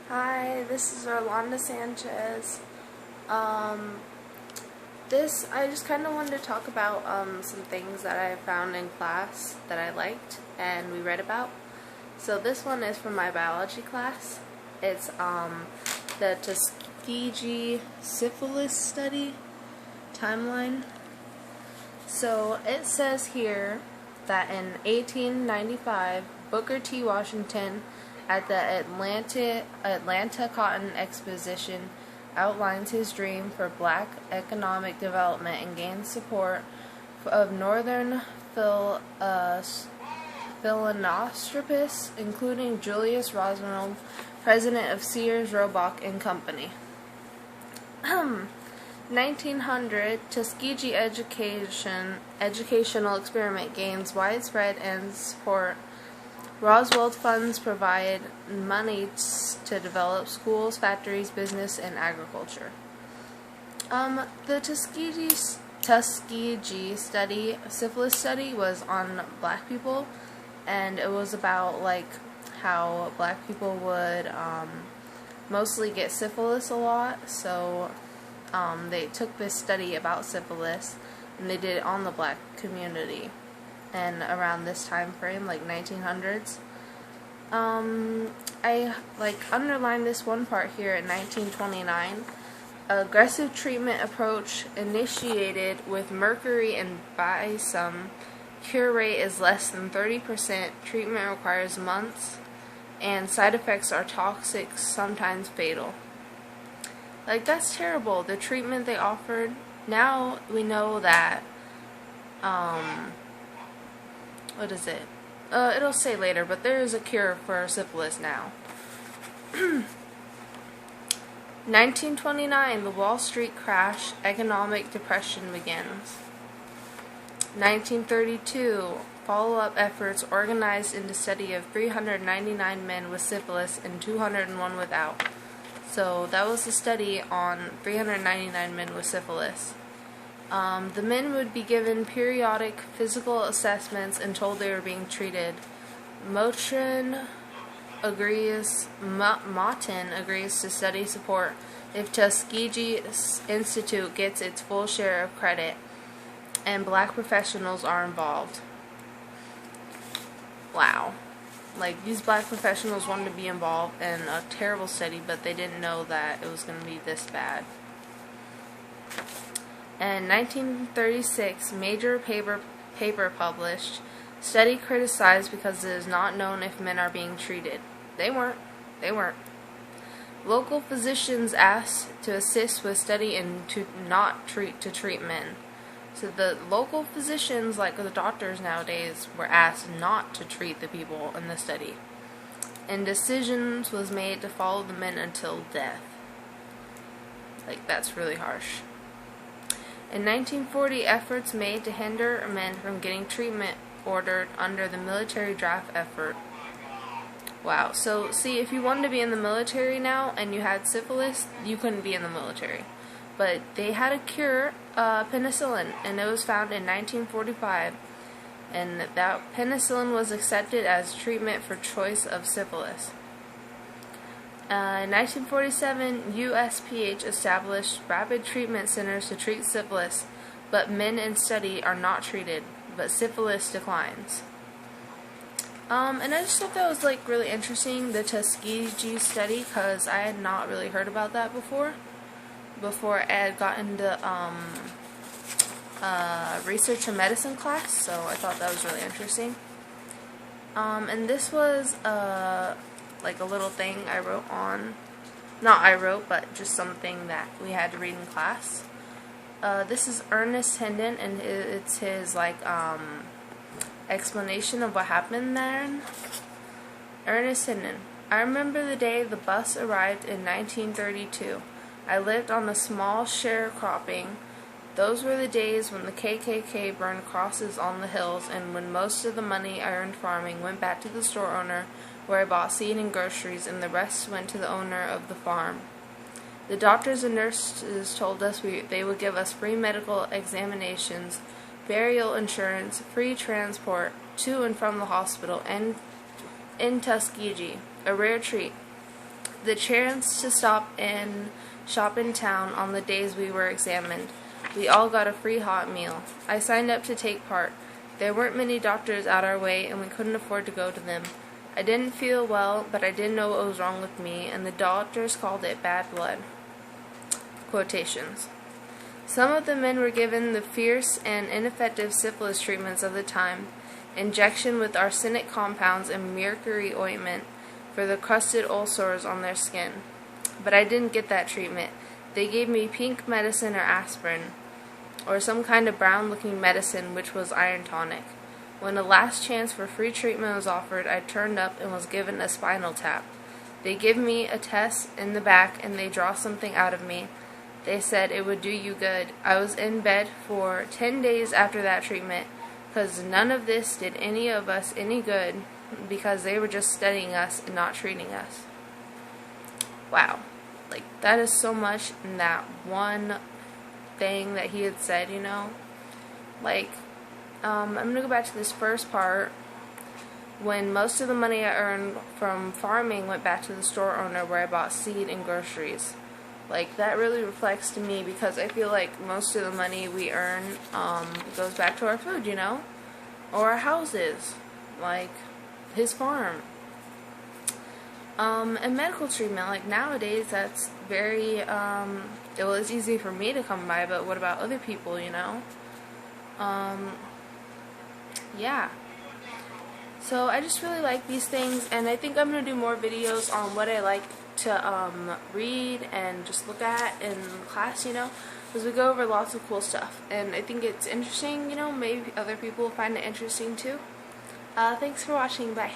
Hi, this is Orlando Sanchez. Um, I just kind of wanted to talk about some things that I found in class that I liked and we read about. So this one is from my biology class. It's the Tuskegee Syphilis study timeline. So it says here that in 1895, Booker T. Washington at the Atlanta Cotton Exposition outlines his dream for black economic development and gains support of northern philanthropists, including Julius Rosenwald, president of Sears, Roebuck and Company. 1900, Tuskegee educational experiment gains widespread and support. Roswell funds provide money to develop schools, factories, business, and agriculture. The Tuskegee study, syphilis study, was on black people, and it was about how black people would mostly get syphilis a lot. So they took this study about syphilis and they did it on the black community. And around this time frame, like 1900s, I underlined this one part here in 1929. Aggressive treatment approach initiated with mercury and barium. Cure rate is less than 30%. Treatment requires months, and side effects are toxic, sometimes fatal. That's terrible. The treatment they offered. Now we know that. What is it? It'll say later, but there is a cure for syphilis now. 1929, the Wall Street crash, economic depression begins. 1932, follow-up efforts organized into study of 399 men with syphilis and 201 without. So that was the study on 399 men with syphilis. The men would be given periodic physical assessments and told they were being treated. Moten agrees to study support if Tuskegee Institute gets its full share of credit and black professionals are involved. Wow. These black professionals wanted to be involved in a terrible study, but they didn't know that it was going to be this bad. In 1936, major paper published, study criticized because it is not known if men are being treated. They weren't. Local physicians asked to assist with study and to treat men. So the local physicians, like the doctors nowadays, were asked not to treat the people in the study. And decisions was made to follow the men until death. That's really harsh. In 1940, efforts made to hinder men from getting treatment ordered under the military draft effort. Wow. So, see, if you wanted to be in the military now and you had syphilis, you couldn't be in the military. But they had a cure, penicillin, and it was found in 1945. And that penicillin was accepted as treatment for choice of syphilis. In 1947, USPH established rapid treatment centers to treat syphilis, but men in study are not treated, but syphilis declines. And I just thought that was really interesting, the Tuskegee study, because I had not really heard about that before I had gotten into research and medicine class, so I thought that was really interesting. And this was a little thing I wrote on, but just something that we had to read in class. This is Ernest Hendon, and it's his explanation of what happened there. Ernest Hendon: I remember the day the bus arrived in 1932. I lived on a small sharecropping. Those were the days when the KKK burned crosses on the hills, and when most of the money I earned farming went back to the store owner, where I bought seed and groceries, and the rest went to the owner of the farm. The doctors and nurses told us they would give us free medical examinations, burial insurance, free transport to and from the hospital, and in Tuskegee, a rare treat. the chance to stop and shop in town on the days we were examined. We all got a free hot meal. I signed up to take part. There weren't many doctors out our way, and we couldn't afford to go to them. I didn't feel well, but I didn't know what was wrong with me, and the doctors called it bad blood. Quotations. Some of the men were given the fierce and ineffective syphilis treatments of the time, injection with arsenic compounds and mercury ointment for the crusted ulcers on their skin. But I didn't get that treatment. They gave me pink medicine or aspirin, or some kind of brown-looking medicine which was iron tonic. When a last chance for free treatment was offered, I turned up and was given a spinal tap. They give me a test in the back and they draw something out of me. They said it would do you good. I was in bed for 10 days after that treatment because none of this did any of us any good because they were just studying us and not treating us. Wow. Like, that is so much in that one thing that he had said, you know? Like, I'm going to go back to this first part. When most of the money I earned from farming went back to the store owner where I bought seed and groceries. Like, that really reflects to me because I feel like most of the money we earn goes back to our food, you know? Or our houses. Like, his farm. And medical treatment. Like, nowadays, that's very, well, it's easy for me to come by, but what about other people, you know? Yeah. So I just really like these things, and I think I'm going to do more videos on what I like to read and just look at in class, you know, because we go over lots of cool stuff, and I think it's interesting, you know, maybe other people will find it interesting too. Thanks for watching, bye.